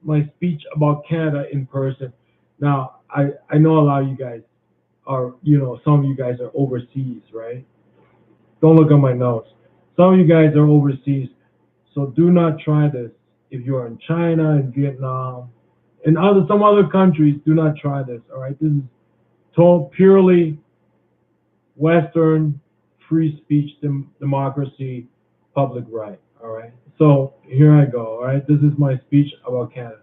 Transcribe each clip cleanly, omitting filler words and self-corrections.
my speech about Canada in person. Now, I know a lot of you guys are, some of you guys are overseas, right? Don't look at my notes. Some of you guys are overseas, so do not try this. If you are in China, in Vietnam, in some other countries, do not try this. All right, this is purely Western free speech democracy public right. All right, so here I go. All right, this is my speech about Canada.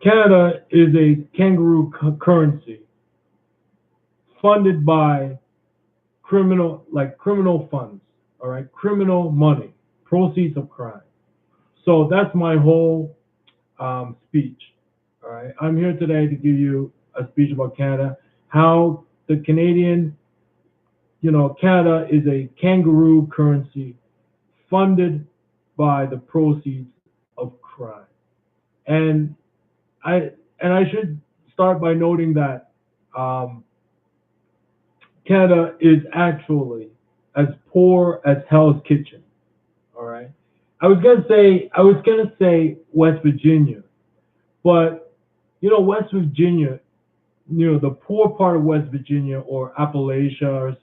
Canada is a kangaroo currency funded by criminal funds, all right, criminal money, proceeds of crime. So that's my whole speech. All right, I'm here today to give you a speech about Canada, how the Canadian, Canada is a kangaroo currency funded by the proceeds of crime. And I should start by noting that Canada is actually as poor as Hell's Kitchen. All right. I was gonna say West Virginia, but West Virginia, the poor part of West Virginia or Appalachia,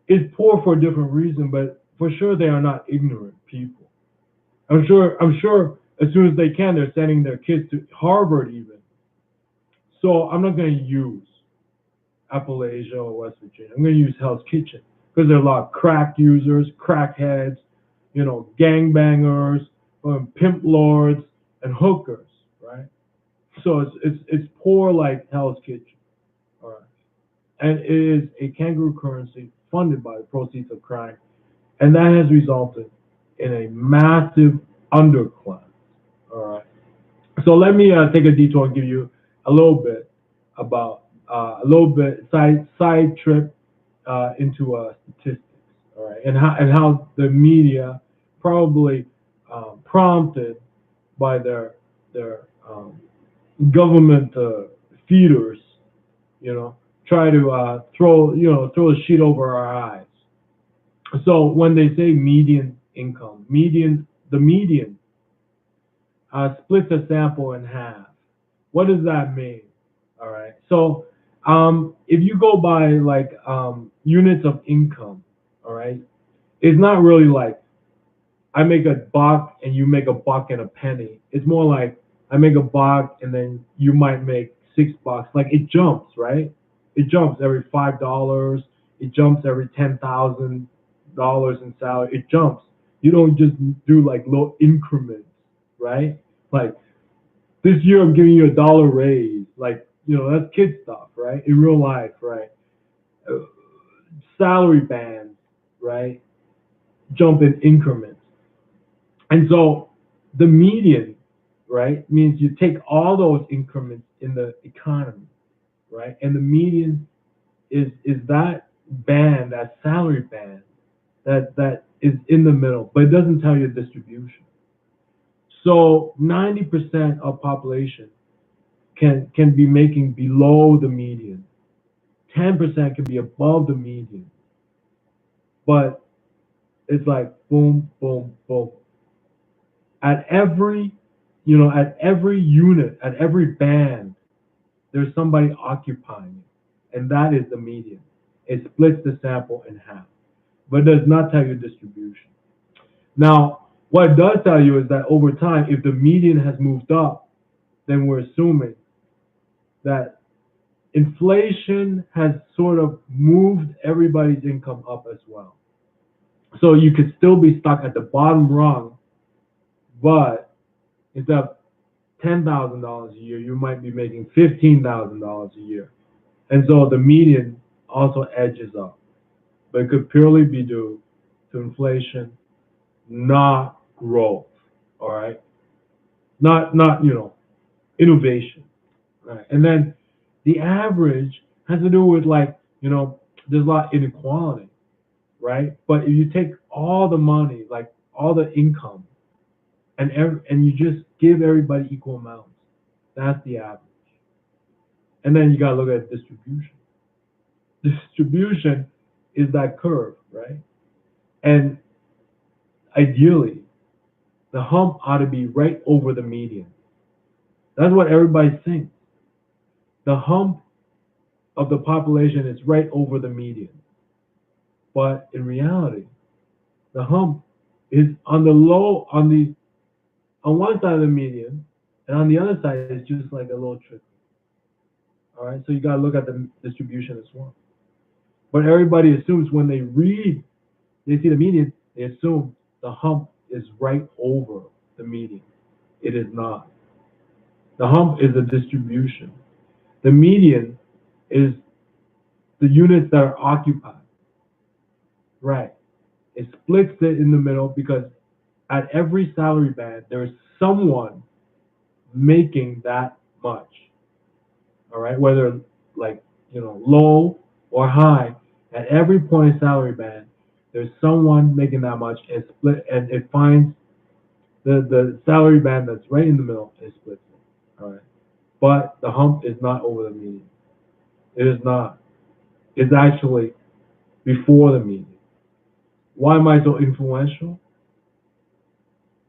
is poor for a different reason, but for sure they are not ignorant people. I'm sure as soon as they can, they're sending their kids to Harvard even. So I'm not going to use Appalachia or West Virginia. I'm going to use Hell's Kitchen because there are a lot of crack users, crackheads, gangbangers, pimp lords, and hookers, right? So it's poor like Hell's Kitchen, all right? And it is a kangaroo currency funded by the proceeds of crime, and that has resulted in a massive underclass, all right? So let me take a detour and give you a little bit about a little bit side trip into statistics, all right, and how the media probably prompted by their government feeders, try to throw a sheet over our eyes. So when they say median income, the median splits a sample in half. What does that mean? All right. So if you go by like units of income, all right, it's not really like I make a buck and you make a buck and a penny. It's more like I make a buck and then you might make $6. Like it jumps, right? It jumps every $5. It jumps every $10,000 in salary. It jumps. You don't just do like low increments, right? Like this year I'm giving you $1 raise. Like, that's kid stuff, right? In real life, right? Salary bands, right? Jump in increments. And so the median, right, means you take all those increments in the economy, right? And the median is that band, that salary band that is in the middle, but it doesn't tell you the distribution. So 90% of population can be making below the median. 10% can be above the median. But it's like boom, boom, boom. At every unit, at every band, there's somebody occupying it. And that is the median. It splits the sample in half, but it does not tell you distribution. Now, what it does tell you is that over time, if the median has moved up, then we're assuming that inflation has sort of moved everybody's income up as well. So you could still be stuck at the bottom rung, but instead of $10,000 a year, you might be making $15,000 a year. And so the median also edges up. But it could purely be due to inflation, not growth, all right? Not innovation, right? And then the average has to do with there's a lot of inequality, right? But if you take all the money, like all the income, and you just give everybody equal amounts, that's the average. And then you gotta look at distribution. Distribution is that curve, right? And ideally, the hump ought to be right over the median. That's what everybody thinks. The hump of the population is right over the median. But in reality, the hump is on the low, on one side of the median, and on the other side it's just like a little trickle. All right, so you got to look at the distribution as well. But everybody assumes when they see the median, they assume the hump is right over the median. It is not. The hump is a distribution. The median is the units that are occupied. Right. It splits it in the middle because at every salary band, there is someone making that much. All right, whether like low or high, at every point in salary band, there's someone making that much and split, and it finds the salary band that's right in the middle and splits it. All right, but the hump is not over the median. It is not. It's actually before the median. Why am I so influential?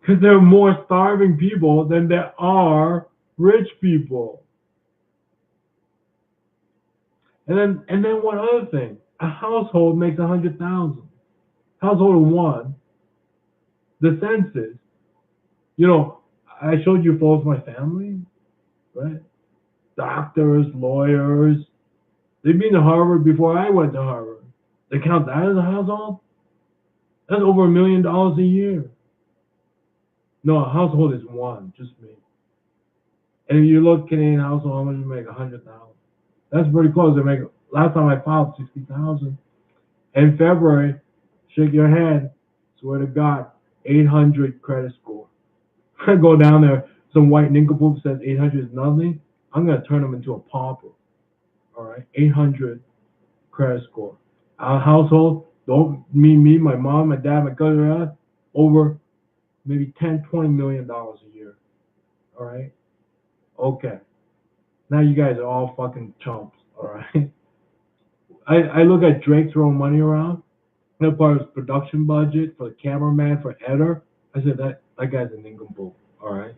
Because there are more starving people than there are rich people. And then one other thing, a household makes 100,000. Household of one, the census. I showed you photos of my family, right? Doctors, lawyers. They've been to Harvard before I went to Harvard. They count that as a household? That's over $1 million a year. No, a household is one, just me. And if you look Canadian household, how much you make? 100,000. That's pretty close. They make. Last time I filed 60,000. In February, shake your head. Swear to God, 800 credit score. I go down there. Some white nincompoop says 800 is nothing. I'm gonna turn them into a pauper. All right, 800 credit score. Our household, don't me, my mom, my dad, my cousin, over maybe 10, $20 million a year. All right. Okay. Now you guys are all fucking chumps. All right. I look at Drake throwing money around. That part of his production budget for the cameraman, for editor. I said that guy's a nincompoop. All right.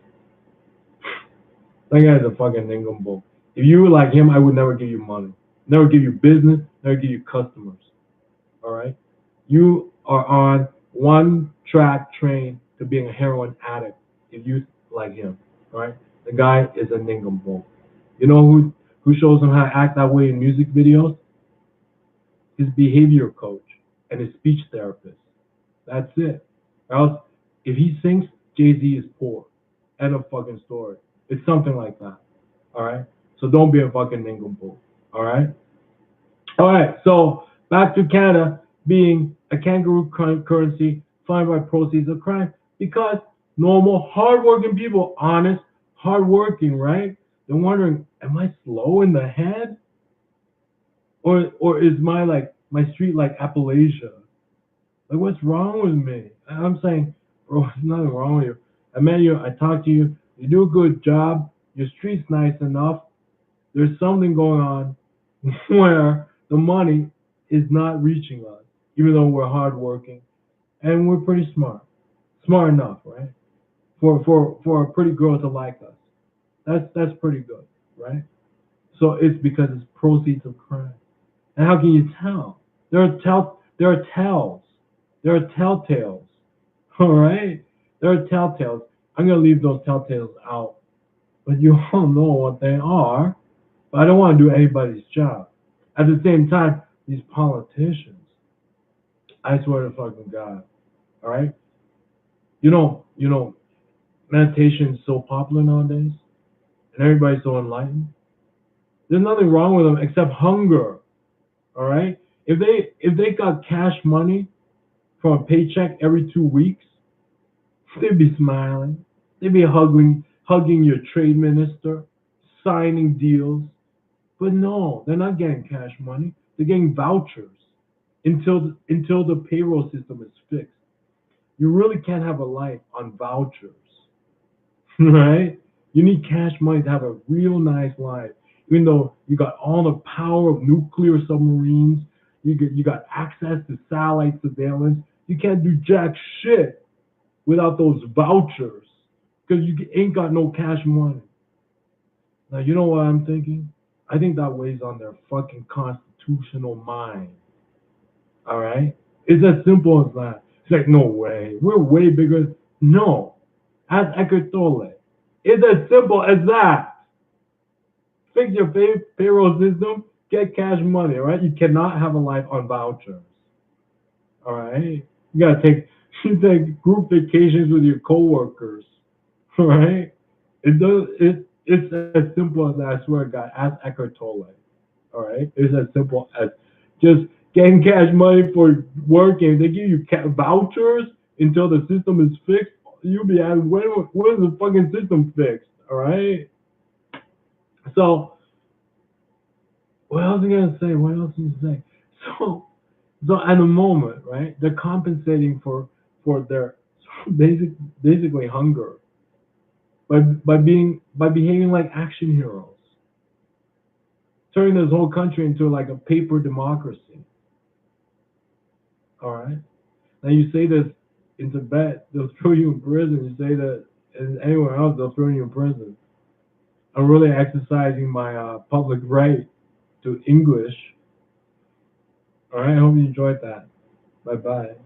That guy's a fucking nincompoop. If you were like him, I would never give you money, never give you business, never give you customers. All right. You are on one track train to being a heroin addict if you like him. All right. The guy is a nincompoop. You know who shows him how to act that way in music videos? His behavior coach and his speech therapist. That's it. Or else, if he sings, Jay-Z is poor. End of fucking story. It's something like that. All right? So don't be a fucking nincompoop. All right? All right. So back to Canada being a kangaroo currency funded by proceeds of crime because normal, hardworking people, honest, hardworking, right? They're wondering, am I slow in the head? Or is my street like Appalachia? Like, what's wrong with me? I'm saying, bro, there's nothing wrong with you. I met you, I talked to you, you do a good job, your street's nice enough. There's something going on where the money is not reaching us, even though we're hardworking and we're pretty smart. Smart enough, right? For a pretty girl to like us. That's pretty good, right? So it's because it's proceeds of crime. And how can you tell? There are tells. There are telltales. All right? There are telltales. I'm going to leave those telltales out. But you all know what they are. But I don't want to do anybody's job. At the same time, these politicians, I swear to fucking God. All right? You know, meditation is so popular nowadays. And everybody's so enlightened. There's nothing wrong with them except hunger. All right? If they got cash money from a paycheck every 2 weeks, they'd be smiling. They'd be hugging your trade minister, signing deals. But no, they're not getting cash money. They're getting vouchers until the payroll system is fixed. You really can't have a life on vouchers, right? You need cash money to have a real nice life. Even though you got all the power of nuclear submarines, you got access to satellite surveillance, you can't do jack shit without those vouchers because you ain't got no cash money. Now, you know what I'm thinking? I think that weighs on their fucking constitutional mind. All right? It's as simple as that. It's like, no way. We're way bigger. No. As Eckhart Tolle. It's as simple as that. Fix your payroll system, get cash money, all right? You cannot have a life on vouchers. All right? You gotta you take group vacations with your coworkers. All right? It's as simple as that, I swear to God, ask Eckhart Tolle. All right? It's as simple as just getting cash money for working. They give you vouchers until the system is fixed. You'll be asking, when is the fucking system fixed? All right? So, what else am I gonna say? What else am I gonna say? So at the moment, right? They're compensating for their basically hunger by behaving like action heroes, turning this whole country into like a paper democracy. All right. Now you say this in Tibet, they'll throw you in prison. You say that anywhere else, they'll throw you in prison. I'm really exercising my public right to English. All right. I hope you enjoyed that. Bye bye.